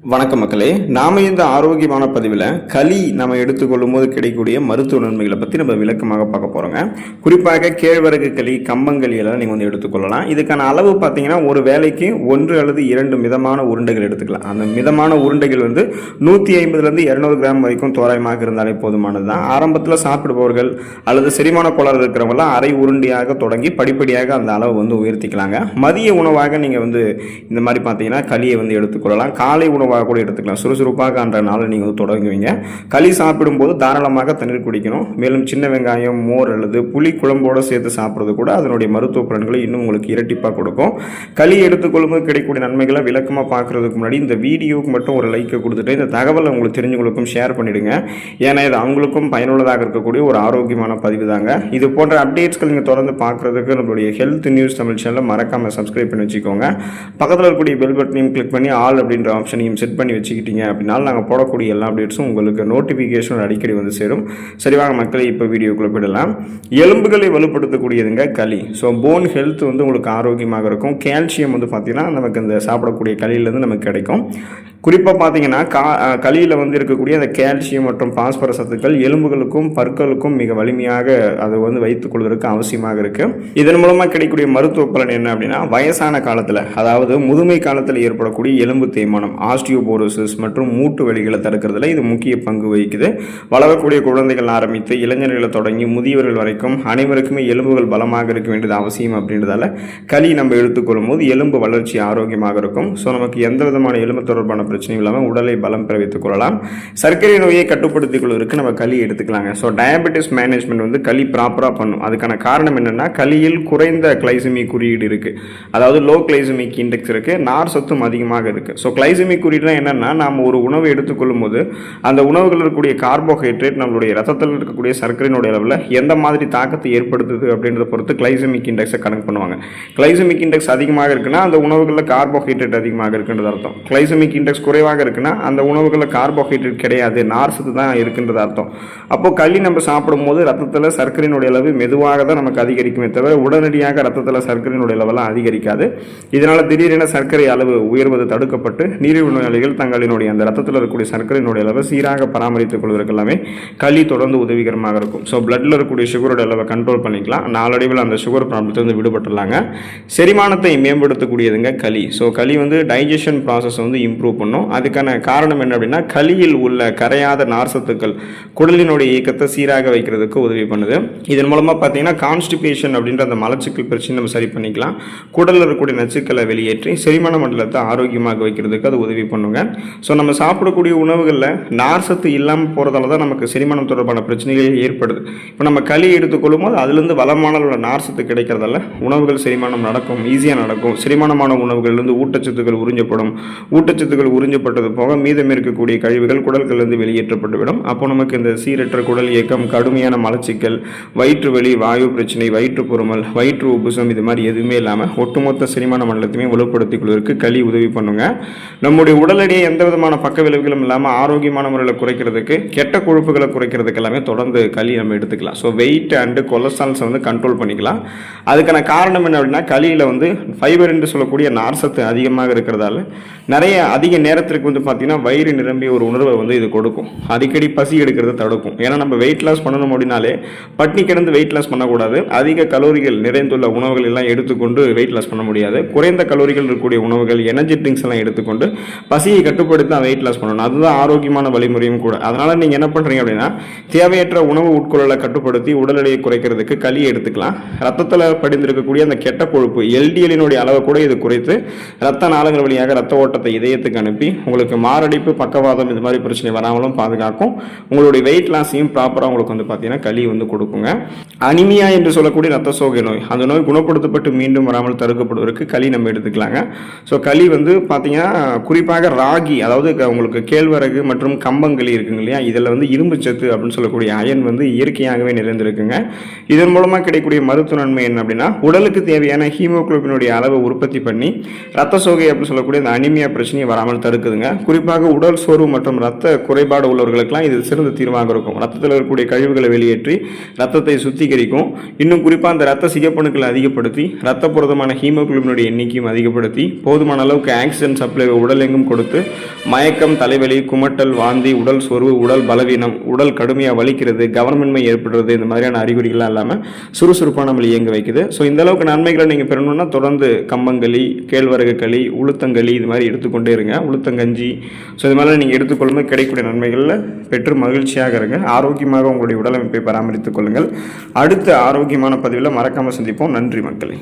வணக்கம் மக்களே, நாம இந்த ஆரோக்கியமான பதிவில் களி நம்ம எடுத்துக்கொள்ளும் போது கிடைக்கக்கூடிய மருத்துவ நன்மைகளை பற்றி நம்ம விளக்கமாக பார்க்க போகிறோங்க. குறிப்பாக கேழ்வரகு களி, கம்பங்களி எல்லாம் நீங்கள் வந்து எடுத்துக்கொள்ளலாம். இதுக்கான அளவு பார்த்தீங்கன்னா ஒரு வேலைக்கு 1 அல்லது 2 மிதமான உருண்டைகள் எடுத்துக்கலாம். அந்த மிதமான உருண்டைகள் வந்து 150லேருந்து 200 கிராம் வரைக்கும் தோராயமாக இருந்தாலே போதுமானது தான். ஆரம்பத்தில் சாப்பிடுபவர்கள் அல்லது செரிமான கோளாறு இருக்கிறவங்களாம் அரை உருண்டையாக தொடங்கி படிப்படியாக அந்த அளவு வந்து உயர்த்திக்கலாங்க. மதிய உணவாக நீங்கள் வந்து இந்த மாதிரி பார்த்தீங்கன்னா களியை வந்து எடுத்துக்கொள்ளலாம். காலை உணவு கூட எடுத்துக்கலாம். சுறுசுறுப்பாக அன்ற நாளை நீங்கள் தொடங்குவீங்க. களி சாப்பிடும்போது தாராளமாக தண்ணீர் குடிக்கணும். மேலும் சின்ன வெங்காயம், மோர் அல்லது புளி குழம்போடு சேர்த்து சாப்பிட்றது கூட அதனுடைய மருத்துவ பலன்களை இன்னும் உங்களுக்கு இரட்டிப்பாக கொடுக்கும். களி எடுத்துக்கொள்ளும்போது கிடைக்கக்கூடிய நன்மைகளை விளக்கமாக பார்க்கறதுக்கு முன்னாடி இந்த வீடியோவுக்கு மட்டும் ஒரு லைக்கை கொடுத்துட்டு இந்த தகவலை உங்களுக்கு தெரிஞ்சவங்களுக்கும் ஷேர் பண்ணிடுங்க. ஏன்னா இது அவங்களுக்கும் பயனுள்ளதாக இருக்கக்கூடிய ஒரு ஆரோக்கியமான பதிவு தாங்க. இது போன்ற அப்டேட்ஸ்கள் நீங்கள் தொடர்ந்து பார்க்கறதுக்கு நம்மளுடைய ஹெல்த் நியூஸ் தமிழ் சேனலை மறக்காமல் சப்ஸ்கிரைப் பண்ணி வச்சுக்கோங்க. பக்கத்தில் இருக்கக்கூடிய பெல் பட்டனையும் கிளிக் பண்ணி ஆல் அப்படின்ற ஆப்ஷனையும் செட் பண்ணி வச்சுக்கிட்டீங்க அப்படின்னா நாங்கள் போடக்கூடிய எல்லா அப்டேட்ஸும் உங்களுக்கு நோட்டிஃபிகேஷன் அடிக்கடி வந்து சேரும். சரிவாங்க மக்களை, இப்போ வீடியோக்குள்ளே போயிடலாம். எலும்புகளை வலுப்படுத்தக்கூடியதுங்க களி. ஸோ போன் ஹெல்த் வந்து உங்களுக்கு ஆரோக்கியமாக இருக்கும். கால்சியம் வந்து பார்த்தீங்கன்னா நமக்கு இந்த சாப்பிடக்கூடிய களியிலேருந்து நமக்கு கிடைக்கும். குறிப்பாக பார்த்தீங்கன்னா களியில் வந்து இருக்கக்கூடிய அந்த கால்சியம் மற்றும் பாஸ்பரஸ் சத்துக்கள் எலும்புகளுக்கும் பற்களுக்கும் மிக வலிமையாக அதை வந்து வைத்துக் கொள்வதற்கு அவசியமாக இருக்குது. இதன் மூலமாக கிடைக்கக்கூடிய மருத்துவ பலன் என்ன அப்படின்னா, வயசான காலத்தில் அதாவது முதுமை காலத்தில் ஏற்படக்கூடிய எலும்பு தேய்மானம், ஆஸ்டியோபோரோசிஸ் மற்றும் மூட்டு வலிகளை தடுக்கிறதுல இது முக்கிய பங்கு வகிக்குது. வளரக்கூடிய குழந்தைகள் ஆரம்பித்து இளைஞர்களை தொடங்கி முதியவர்கள் வரைக்கும் அனைவருக்குமே எலும்புகள் பலமாக இருக்க வேண்டியது அவசியம். அப்படின்றதால களி நம்ம எடுத்துக்கொள்ளும் போது எலும்பு வளர்ச்சி ஆரோக்கியமாக இருக்கும். ஸோ நமக்கு எந்த விதமான எலும்பு தொடர்பான பிரச்சனை இல்லாமல் உடலை பலம் பெற வைத்துக் கொள்ளலாம். சர்க்கரை நோயை கட்டுப்படுத்திக் கொள்வதற்கு நம்ம களி எடுத்துக்கலாங்க. ஸோ டயபெட்டிஸ் மேனேஜ்மெண்ட் வந்து களி ப்ராப்பராக பண்ணும். அதுக்கான காரணம் என்னன்னா, களியில் குறைந்த கிளைசமிக் குறியீடு இருக்கு, அதாவது லோ கிளைசமிக் இண்டெக்ஸ் இருக்கு, நார் சத்தும் அதிகமாக இருக்கு. ஸோ கிளைசமிக் குறியீடுனா என்னன்னா, நாம் ஒரு உணவை எடுத்துக்கொள்ளும் போது அந்த உணவுகளில் இருக்கக்கூடிய கார்போஹைட்ரேட் நம்மளுடைய ரத்தத்தில் இருக்கக்கூடிய சர்க்கரையினுடைய அளவில் எந்த மாதிரி தாக்கத்தை ஏற்படுத்துது அப்படின்றத பொறுத்து கிளைசமிக் இண்டெக்ஸை கணக்கு பண்ணுவாங்க. கிளைசமிக் இண்டெக்ஸ் அதிகமாக இருக்குன்னா அந்த உணவுகளில் கார்போஹைட்ரேட் அதிகமாக இருக்குன்றது அர்த்தம். கிளைசமிக் இண்டெக்ஸ் குறைவாக இருக்குன்னா அந்த உணவுகளில் கார்போஹைட்ரேட் கிடையாது, நார் சத்து தான் இருக்குன்றது அர்த்தம். அப்போ களி நம்ம சாப்பிடும் போது ரத்தத்தில் சர்க்கரையினுடைய அளவு மெதுவாக தான் நமக்கு அதிகரிக்குமே தவிர உடனடியாக ரத்தத்தில் சர்க்கரையினுடைய அளவெல்லாம் அதிகரிக்காது. இதனால் திடீரென சர்க்கரை அளவு உயர்வது தடுக்கப்பட்டு நீரிழிவு நோயாளிகள் தங்களினுடைய அந்த ரத்தத்தில் இருக்கக்கூடிய சர்க்கரையினுடைய அளவை சீராக பராமரித்துக் கொள்வதற்கு எல்லாமே களி தொடர்ந்து உதவிகரமாக இருக்கும். ஸோ பிளட்ல இருக்கக்கூடிய சுகரோட அளவை கண்ட்ரோல் பண்ணிக்கலாம். நாளடைவில் அந்த சுகர் ப்ராப்ளத்திலிருந்து விடுபட்டுலாங்க. செரிமானத்தை மேம்படுத்தக்கூடியதுங்க களி. ஸோ களி வந்து டைஜஷன் ப்ராசஸ் வந்து இம்ப்ரூவ் பண்ணும். அதுக்கான காரணம் என்ன அப்படின்னா, களியில் உள்ள கரையாத நார் சத்துக்கள் குடலினுடைய இயக்கத்தை சீராக வைக்கிறதுக்கு உதவி பண்ணுது. இதன் மூலமாக பார்த்தீங்கன்னா கான்ஸ்டிபேஷன் அப்படின்ற அந்த மலச்சிக்கல் பிரச்சனை நம்ம சரி பண்ணிக்கலாம். குடலில் இருக்கக்கூடிய நச்சுக்களை வெளியேற்றி செரிமான மண்டலத்தை ஆரோக்கியமாக வைக்கிறதுக்கு அது உதவி பண்ணுங்க. ஸோ நம்ம சாப்பிடக்கூடிய உணவுகளில் நார் சத்து இல்லாமல் போகிறதால தான் நமக்கு செரிமானம் தொடர்பான பிரச்சனைகள் ஏற்படுது. இப்போ நம்ம களி எடுத்துக்கொள்ளும் போது அதுலேருந்து வளமான நார் சத்து கிடைக்கிறதால உணவுகள் செரிமானம் நடக்கும், ஈஸியாக நடக்கும். செரிமானமான உணவுகள்லேருந்து ஊட்டச்சத்துக்கள் உறிஞ்சப்படும். ஊட்டச்சத்துக்கள் உறிஞ்சப்பட்டது போக மீதம் இருக்கக்கூடிய கழிவுகள் குடல்களிலிருந்து வெளியேற்றப்பட்டுவிடும். அப்போ நமக்கு இந்த சீரற்ற குடல் இயக்கம், கடுமையான மலச்சிக்கல், வயிற்று வலி, வாயு பிரச்சனை, வயிற்று பொறுமல், வயிற்று உப்புசம் இது மாதிரி எதுவுமே இல்லாமல் ஒட்டுமொத்த செரிமான மண்டலத்தையுமே வலுப்படுத்திக் கொள்வதற்கு களி உதவி பண்ணுங்க. நம்முடைய உடல் எடையை எந்த விதமான பக்க விளைவுகளும் இல்லாமல் ஆரோக்கியமான முறையில் குறைக்கிறதுக்கு, கெட்ட கொழுப்புகளை குறைக்கிறதுக்கு எல்லாமே தொடர்ந்து களி நம்ம எடுத்துக்கலாம். ஸோ வெயிட் அண்டு கொலஸ்ட்ரால்ஸை வந்து கண்ட்ரோல் பண்ணிக்கலாம். அதுக்கான காரணம் என்ன அப்படின்னா, களியில் வந்து ஃபைபர் என்று சொல்லக்கூடிய நார் சத்து அதிகமாக இருக்கிறதால நிறைய அதிக நேரத்திற்கு வந்து பார்த்தீங்கன்னா வயிறு நிரம்பிய ஒரு உணர்வை வந்து இது கொடுக்கும். அடிக்கடி பசி எடுக்கிறது தடுக்கும். ஏன்னா நம்ம வெயிட் லாஸ் பண்ணணும் அப்படின்னாலே பட்னி கிடந்து வெயிட் லாஸ் பண்ணக்கூடாது. அதிக கலோரிகள் நிறைந்துள்ள உணவுகள் எல்லாம் எடுத்துக்கொண்டு வெயிட் லாஸ் பண்ண முடியாது. குறைந்த கலோரிகள் இருக்கக்கூடிய உணவுகள், எனர்ஜி ட்ரிங்க்ஸ் எல்லாம் எடுத்துக்கொண்டு பசியை கட்டுப்படுத்தி தான் வெயிட் லாஸ் பண்ணணும். அதுதான் ஆரோக்கியமான வழிமுறையும் கூட. அதனால நீங்கள் என்ன பண்ணுறீங்க அப்படின்னா, தேவையற்ற உணவு உட்கொள்ளலை கட்டுப்படுத்தி உடல் எடையை குறைக்கிறதுக்கு களி எடுத்துக்கலாம். ரத்தத்தில் படிந்திருக்கக்கூடிய அந்த கெட்ட கொழுப்பு எல்டிஎல்லினுடைய அளவை கூட இது குறைத்து ரத்த நாளங்கள் வழியாக ரத்த ஓட்டத்தை இதயத்துக்கு அனுப்பி உங்களுக்கு மாரடைப்பு, பக்கவாதம் இது மாதிரி பிரச்சனை வராமலும் பாதுகாக்கும். உங்களுடைய வெயிட் லாஸையும் ப்ராப்பராக உங்களுக்கு வந்து பார்த்தீங்கன்னா களி வந்து கொடுக்குங்க. அனிமியா என்று சொல்லக்கூடிய ரத்த சோகை நோய், அந்த நோய் குணப்படுத்தப்பட்டு மீண்டும் வராமல் தடுக்கப்படுவதற்கு களி நம்ம எடுத்துக்கலாங்க. ஸோ களி வந்து பார்த்தீங்கன்னா குறிப்பாக ராகி, அதாவது உங்களுக்கு கேழ்வரகு மற்றும் கம்பங்களி இருக்குங்க இல்லையா, இதில் வந்து இரும்பு சத்து அப்படின்னு சொல்லக்கூடிய அயன் வந்து இயற்கையாகவே நிறைந்திருக்குங்க. இதன் மூலமாக கிடைக்கக்கூடிய மருத்துவ நன்மை என்ன அப்படின்னா, உடலுக்கு தேவையான ஹீமோகுளோபினுடைய அளவை உற்பத்தி பண்ணி ரத்த சோகை அப்படின்னு சொல்லக்கூடிய அந்த அனிமியா பிரச்சனையை வராமல் தடுக்குதுங்க. குறிப்பாக உடல் சோர்வு மற்றும் ரத்த குறைபாடு உள்ளவர்களுக்கெல்லாம் இது சிறந்த தீர்வாக இருக்கும். ரத்தத்தில் இருக்கக்கூடிய கழிவுகளை வெளியேற்றி ரத்தத்தை சுத்திகரிக்கும். இன்னும் குறிப்பாக அந்த ரத்த சிகப்பணுக்களை அதிகப்படுத்தி ரத்த புரதமான ஹீமோகுளோபினுடைய எண்ணிக்கையும் அதிகப்படுத்தி போதுமான அளவுக்கு ஆக்சிஜன் சப்ளை உடல் எங்கும் கொடுத்து மயக்கம், தலைவலி, குமட்டல், வாந்தி, உடல் சோர்வு, உடல் பலவீனம், உடல் கடுமையாக வலிக்கிறது, கவனமின்மை ஏற்படுறது, இந்த மாதிரியான அறிகுறிகள்லாம் இல்லாமல் சுறுசுறுப்பாக நம்மளை இயங்க வைக்குது. ஸோ இந்த அளவுக்கு நன்மைகளை நீங்கள் பெறணும்னா தொடர்ந்து கம்பங்களி, கேழ்வரகு களி, உளுத்தங்களி இது மாதிரி எடுத்துக்கொண்டே இருங்க. உளுத்தங்கஞ்சி, ஸோ இது மாதிரிலாம் நீங்கள் எடுத்துக்கொள்ளும்போது கிடைக்கக்கூடிய நன்மைகளில் பெற்று மகிழ்ச்சியாக இருங்க. ஆரோக்கியமாக உங்களுடைய உடலமைப்பை பராமரித்துக் கொள்ளுங்கள். அடுத்த ஆரோக்கியமான பதிவில் மறக்காமல் சந்திப்போம். நன்றி மக்களே.